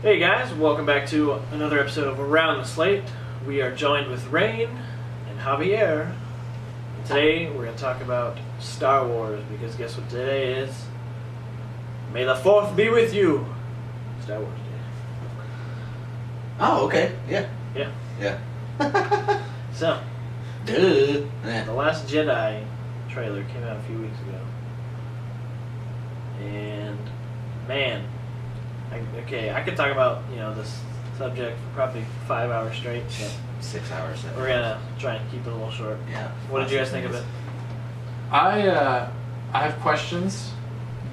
Hey guys, welcome back to another episode of Around the Slate. We are joined with Rain and Javier. And today we're going to talk about Star Wars, because guess what today is? May the 4th be with you! Star Wars Day. Oh, okay. Yeah. Yeah. Yeah. So, Duh. The Last Jedi trailer came out a few weeks ago. And, man, I could talk about, this subject for probably 5 hours straight, but 6 hours. we're going to try and keep it a little short. Yeah. What did you guys think of it? I have questions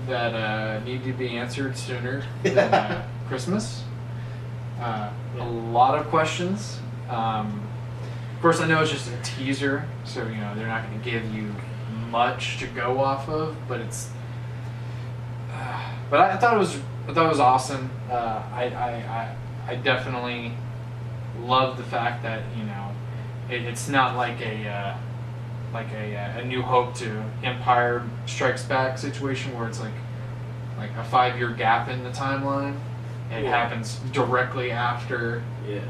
that need to be answered sooner than Christmas. A lot of questions. Of course, I know it's just a teaser, so they're not going to give you much to go off of. But it's. But I thought it was awesome. I definitely love the fact that it's not like a New Hope to Empire Strikes Back situation where it's like a 5-year gap in the timeline. It happens directly after The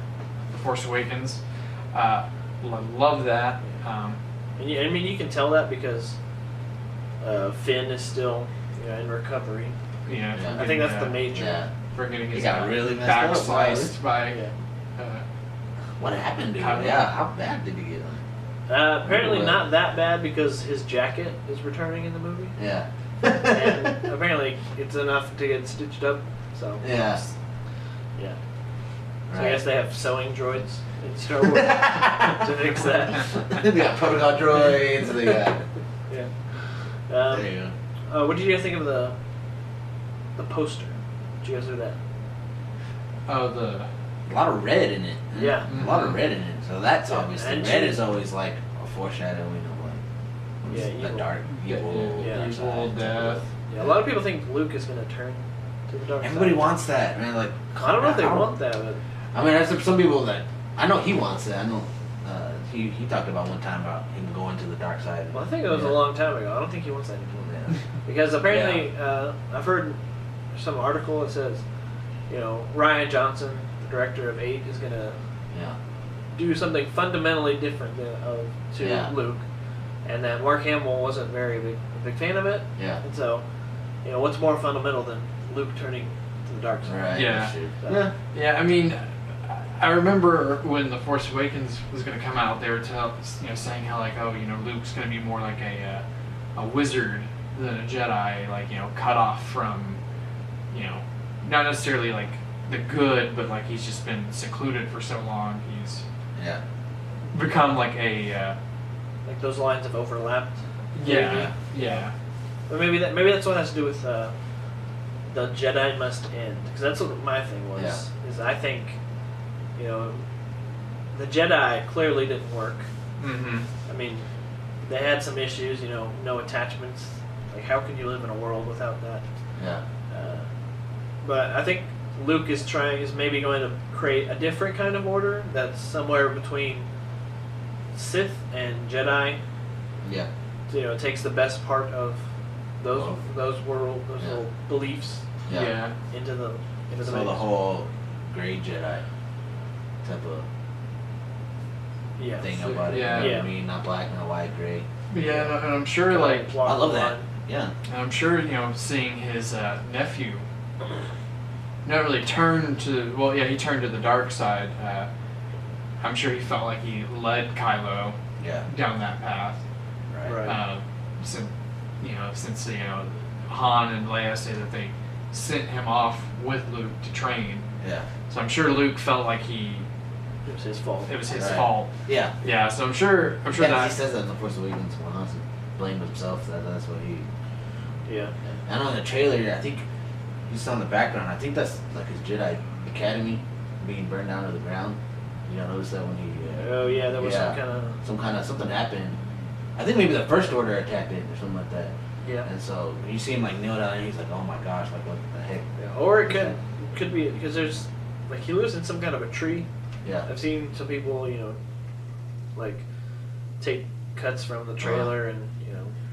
Force Awakens. Love that. And you can tell that because Finn is still in recovery. I think that's the major. Yeah. For getting his got really messed back up, sliced by. What happened to him? Kylo. Yeah, how bad did he get him? Apparently not that bad, because his jacket is returning in the movie. Yeah. And apparently it's enough to get stitched up. So Yeah. yeah. So Right. I guess they have sewing droids in Star Wars to fix that. They got protocol droids. They got. Yeah. There you go. What did you guys think of the poster? Did you guys do that? Oh, the. A lot of red in it. Yeah. A lot of red in it. So that's Yeah, obviously and red she- is always like a foreshadowing of Yeah, the evil. dark evil. Yeah. dark Evil, side. death. Yeah. A lot of people think Luke is going to turn to the dark Everybody side. wants that, man. Like I don't know if they I don't- want that, but I mean, there's some people that I know he wants it. I know he talked about one time about him going to the dark side. well, I think it was a Yeah. long time ago. I don't think he wants that anymore. Yeah. Because apparently, I've heard some article that says, Ryan Johnson, the director of 8, is going to Yeah. do something fundamentally different to Yeah. Luke, and that Mark Hamill wasn't a big fan of it. Yeah. And so, what's more fundamental than Luke turning to the dark side? Right. Yeah. Shoot. So, Yeah, I mean, I remember when The Force Awakens was going to come out, they were saying how Luke's going to be more like a wizard than a Jedi, cut off from, not necessarily like the good, but like he's just been secluded for so long, he's Yeah. become like a like those lines have overlapped. yeah. But maybe that's what has to do with the Jedi must end, because that's what my thing was. Yeah. Is I think, the Jedi clearly didn't work. Mm-hmm. I mean, they had some issues. No attachments. Like, how can you live in a world without that? Yeah. But I think Luke is maybe going to create a different kind of order that's somewhere between Sith and Jedi. Yeah. It takes the best part of those Yeah. little beliefs Yeah. into the So mix. the whole gray Jedi type of yeah. thing So, about it. yeah. You know Yeah. what I mean? Not black, not white, gray. Yeah, and I'm sure like Plot I love that. line. Yeah. and I'm sure seeing his nephew not really turn to he turned to the dark side. I'm sure he felt like he led Kylo Yeah. down that path. Right. Since Han and Leia say that they sent him off with Luke to train, Yeah. so I'm sure Luke felt like It was his fault. it was his Right. fault. Yeah. Yeah, so I'm sure Yeah, that he says that in The Force Awakens when Han blamed himself. That's what he. Yeah. And on the trailer, I think you saw in the background. I think that's like his Jedi Academy being burned down to the ground. You don't notice that when he. Oh yeah, there was Yeah. Something happened. I think maybe the First Order attacked it or something like that. yeah. And so you see him like kneel down and he's like, oh my gosh, like what the heck? Yeah. Or it could be because there's like he lives in some kind of a tree. Yeah. I've seen some people, like take cuts from the trailer and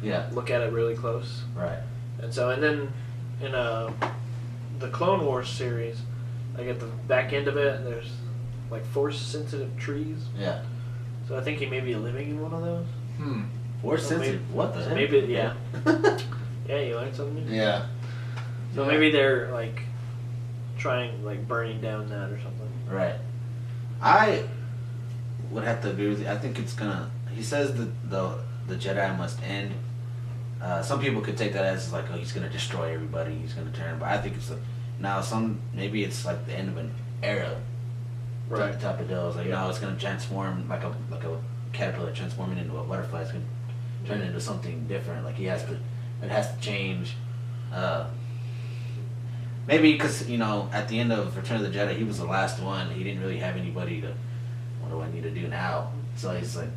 Yeah. look at it really close. Right. And then in the Clone Wars series, like at the back end of it, there's like force-sensitive trees. Yeah. So I think he may be living in one of those. Force So sensitive. maybe- What the so heck? maybe, yeah. Yeah, you learned something new. Yeah. So maybe they're like trying, like burning down that or something. Right. I would have to agree with you. I think it's gonna. He says that the Jedi must end. Some people could take that as like, oh, he's gonna destroy everybody. He's gonna turn. But I think it's maybe it's like the end of an era. Right. Type of deal. It's like, no, it's gonna transform like a caterpillar transforming into a butterfly. It's gonna turn into something different. Like it has to change. Maybe because, at the end of Return of the Jedi, he was the last one. He didn't really have anybody to, what do I need to do now? So he's like,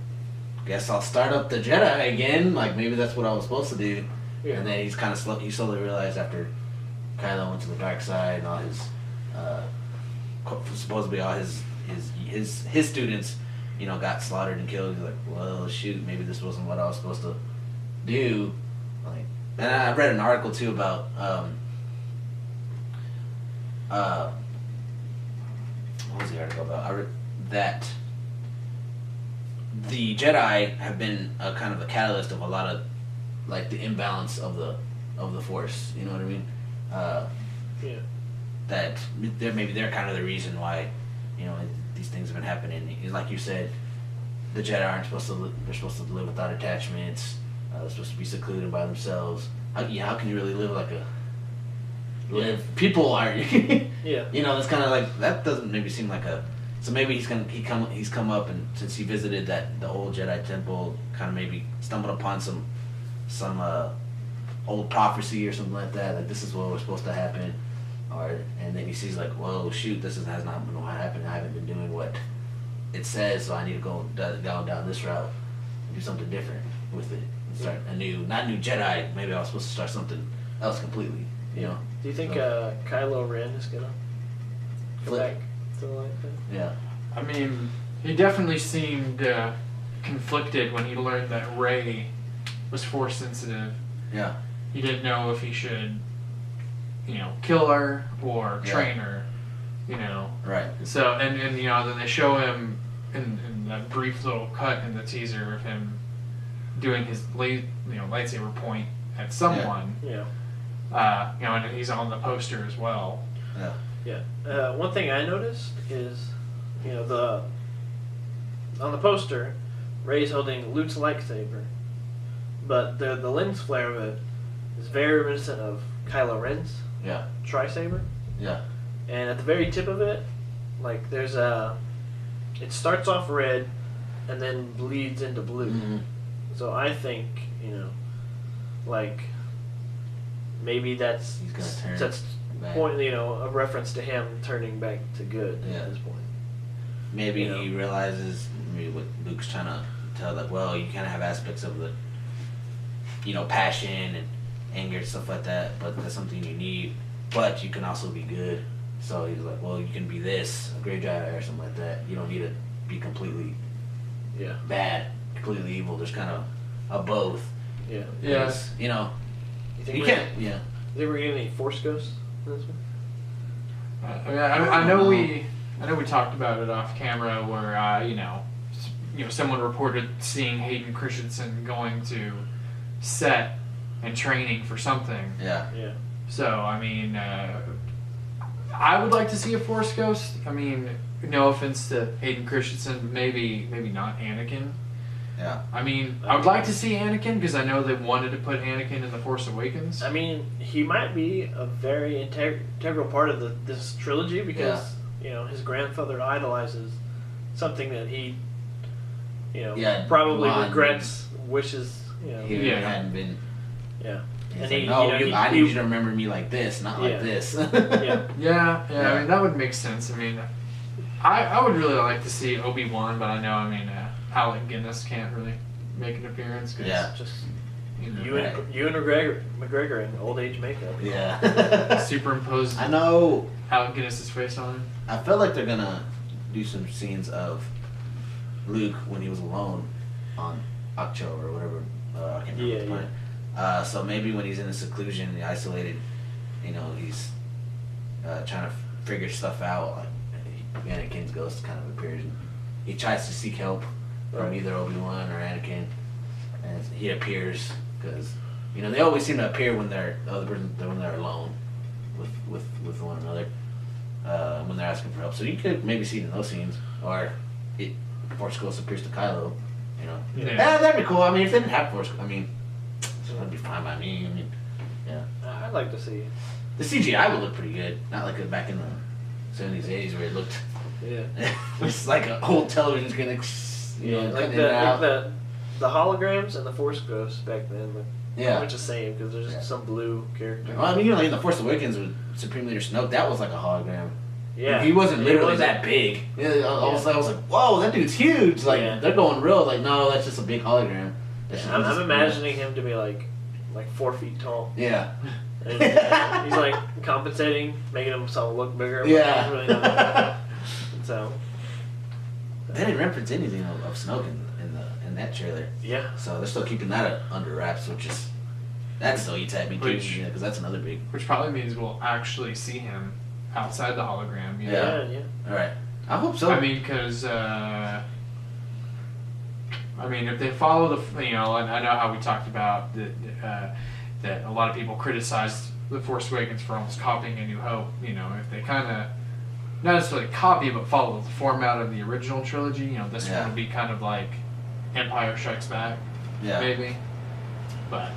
guess I'll start up the Jedi again. Like, maybe that's what I was supposed to do. Yeah. And then he slowly realized after Kylo went to the dark side and all his, supposedly all his students, got slaughtered and killed. He's like, well, shoot, maybe this wasn't what I was supposed to do. Like, and I read an article too about, what was the article about? I read that the Jedi have been a kind of a catalyst of a lot of, like, the imbalance of the Force. You know what I mean? Yeah. That they're kind of the reason why, these things have been happening. Like you said, the Jedi aren't supposed to. They're supposed to live without attachments. They're supposed to be secluded by themselves. How can you really live like a people are? Yeah. It's kind of like that. Doesn't maybe seem like a. So maybe he's come up, and since he visited the old Jedi temple, kind of maybe stumbled upon some old prophecy or something like that. Like, this is what was supposed to happen, and then he sees like, whoa, shoot, has not been what happened. I haven't been doing what it says, so I need to go down this route and do something different with it. And start not new Jedi. Maybe I was supposed to start something else completely. Do you think Kylo Ren is gonna go Flip. back to the light thing? Yeah. I mean, he definitely seemed conflicted when he learned that Rey was force sensitive. Yeah. He didn't know if he should, kill her or train her, Right. So, and then they show him in that brief little cut in the teaser of him doing his lightsaber point at someone. Yeah. And he's on the poster as well. Yeah. Yeah. One thing I noticed is, on the poster, Rey's holding Luke's lightsaber, but the lens flare of it is very reminiscent of Kylo Ren's tri-saber. Yeah. And at the very tip of it, like there's it starts off red, and then bleeds into blue. Mm-hmm. So I think like maybe that's He's gonna turn that's back. point a reference to him turning back to good at this point. Maybe he realizes maybe what Luke's trying to tell, that, well, you kind of have aspects of the, passion and anger and stuff like that, but that's something you need. But you can also be good. So he's like, well, you can be this, a great Jedi or something like that. You don't need to be completely bad, completely evil. There's kind of a both. Yeah. Yes. You think You we're can't. Yeah. Did we get any Force ghosts in this one? I know we talked about it off camera where someone reported seeing Hayden Christensen going to set and training for something. Yeah. Yeah. So I mean, I would like to see a Force ghost. I mean, no offense to Hayden Christensen, but maybe not Anakin. Yeah. I mean, I would like to see Anakin because I know they wanted to put Anakin in The Force Awakens. I mean, he might be a very integral part of this trilogy because his grandfather idolizes something that he probably regrets, wishes He hadn't been. Yeah. He's And like, I need you to remember me like this, not like this. Yeah. Yeah. I mean, that would make sense. I mean, I would really like to see Obi-Wan, but I know, Alec Guinness can't really make an appearance. Cause Just you Right. and McGregor in old age makeup. Yeah. superimpose I know. Alec Guinness's face on him. I feel like they're gonna do some scenes of Luke when he was alone on Akcho or whatever. I can't remember the planet. So maybe when he's in a seclusion, isolated, he's trying to figure stuff out. Like Anakin's ghost kind of appears. And he tries to seek help from either Obi-Wan or Anakin, and he appears because they always seem to appear when they're when they're alone with one another when they're asking for help. So you could maybe see it in those scenes, or Force Ghost appears to Kylo. Yeah, that'd be cool. I mean, if they didn't have Force, that'd be fine by me. I mean, yeah. I'd like to see. The CGI would look pretty good, not like it back in the 70s, 80s where it looked. Yeah. It's like an old television gonna, like the holograms and the Force Ghosts back then. Like, pretty much the same because there's just some blue character. Well, I mean, like in the Force Awakens with Supreme Leader Snoke, that was like a hologram. Yeah. He wasn't literally that big. I was like, whoa, that dude's huge. Like they're going real. Like, no, that's just a big hologram. I'm imagining him to be like 4 feet tall. Yeah. And he's like compensating, making himself look bigger. But Yeah. Really not. So. They didn't reference anything of Snoke in that trailer. Yeah. So they're still keeping that under wraps, that still eats at me too, because that's another big. Which probably means we'll actually see him outside the hologram. Yeah. All right. I hope so. I mean, because if they follow the, and I know how we talked about that a lot of people criticized The Force Awakens for almost copying A New Hope. If they kind of not necessarily copy, but follow the format of the original trilogy, this one would be kind of like Empire Strikes Back, maybe. But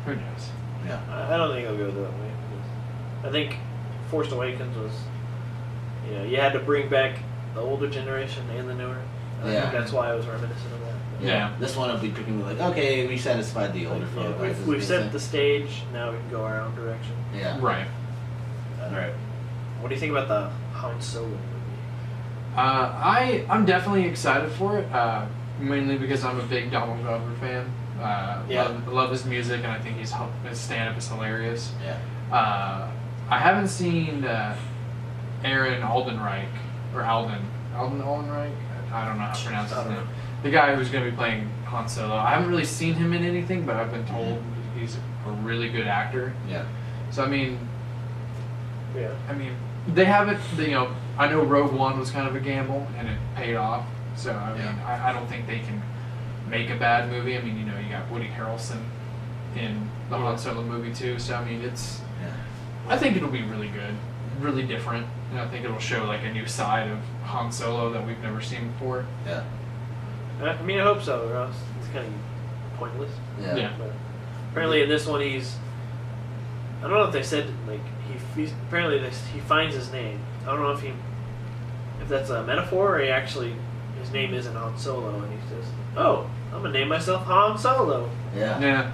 who knows? Yeah. I don't think it'll go that way. I think Force Awakens was, you had to bring back the older generation and the newer. I think that's why I was reminiscent of that. Yeah. This one will be picking like, okay, we satisfied the older folk. We've set the stage. Now we can go our own direction. Yeah. Right. All right. What do you think about the Han Solo movie? I'm definitely excited for it. Mainly because I'm a big Donald Glover fan. Love his music, and I think his stand-up is hilarious. Yeah. I haven't seen Aaron Aldenreich, or Alden Aldenreich? I don't know how to pronounce his name. The guy who's going to be playing Han Solo. I haven't really seen him in anything, but I've been told he's a really good actor. Yeah. So, they haven't, I know Rogue One was kind of a gamble, and it paid off. So, I don't think they can make a bad movie. You got Woody Harrelson in the Han Solo movie, too. So, I think it'll be really good, really different. And I think it'll show, like, a new side of Han Solo that we've never seen before. Yeah. I hope so, or else it's kind of pointless. Yeah. But apparently in this one I don't know if they said, like, he finds his name. I don't know if that's a metaphor or his name isn't Han Solo, and he says, "Oh, I'm gonna name myself Han Solo." Yeah.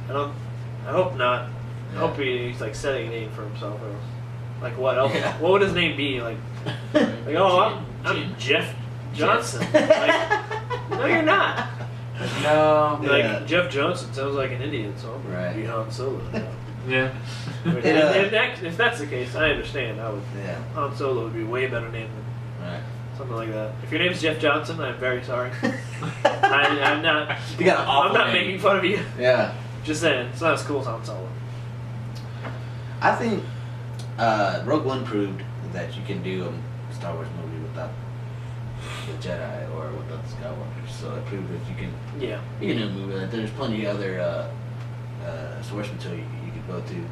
I hope not. I hope he's like setting a name for himself, or else. Like what else? Yeah. What would his name be? Like I'm Jeff Johnson. Like, no, you're not. No. Like Jeff Johnson sounds like an Indian, so I'm gonna be Han Solo. Yeah. If that's the case, I understand. Yeah. Han Solo would be a way better name than something like that. If your name's Jeff Johnson, I'm very sorry. I'm not. You got an awful I'm not name. making fun of you. Yeah. Just saying, it's not as cool as Han Solo. I think Rogue One proved that you can do a Star Wars movie without the Jedi or without the Skywalkers. So it proved that you can do a movie. Like, there's plenty of other source material you could go to.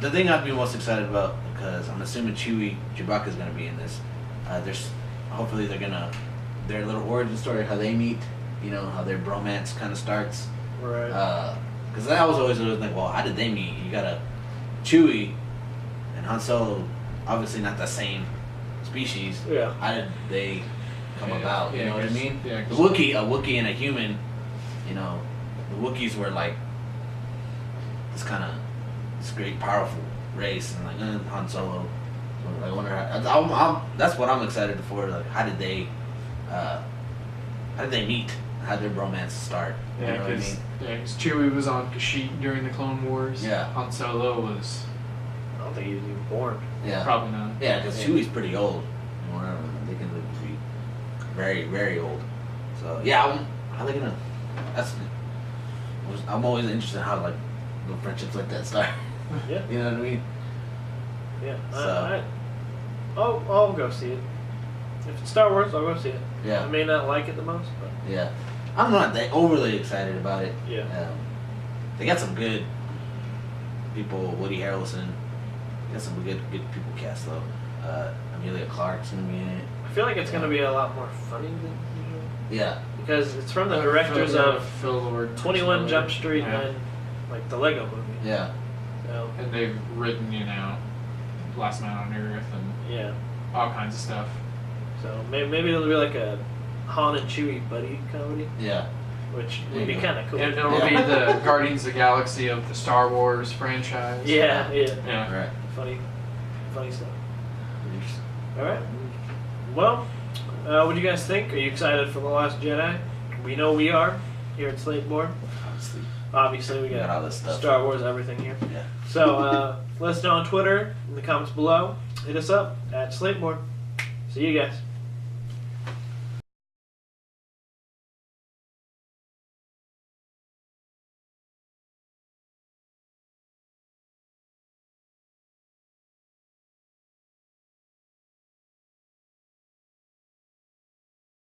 The thing I'd be most excited about, because I'm assuming Chewbacca's going to be in this. Hopefully their little origin story, how they meet, how their bromance kind of starts. Right. Because I was always like, well, how did they meet? You got Chewie and Han Solo, obviously not the same species. Yeah. How did they come about? You know what I mean? Yeah. A Wookiee and a human, the Wookiees were like this great powerful race, and like Han Solo. So I wonder. That's what I'm excited for. Like, how did they meet? How did their bromance start? You know what I mean? Because Chewie was on Kashyyyk during the Clone Wars. Yeah. Han Solo was. I don't think he was even born. Yeah. Probably not. Yeah, because Chewie's pretty old. They can live to be very, very old. So yeah, how they gonna? I'm always interested in how like little friendships like that start. Yeah. You know what I mean? Yeah. So. I'll go see it. If it's Star Wars, I'll go see it. Yeah. I may not like it the most, but Yeah. I'm not that overly excited about it. yeah. They got some good people. Woody Harrelson. Got some good people cast though. Amelia Clark's gonna be in it. I feel like it's gonna be a lot more funny than usual. Yeah. Because it's from the directors of Phil Lord, 21 Jump Street yeah. and like the Lego movie. Yeah. So And they've written, Last Man on Earth and yeah. all kinds of stuff. So maybe it'll be like a Han and Chewie buddy comedy, Yeah. which would be kind of cool. And it'll be the Guardians of the Galaxy of the Star Wars franchise. Yeah. Yeah. Right. Funny stuff. All right. Well, what do you guys think? Are you excited for The Last Jedi? We know we are here at SlateBoard. Obviously, we got all this stuff. Star Wars, everything here. Yeah. So let us know on Twitter in the comments below. Hit us up at SlateBoard. See you guys.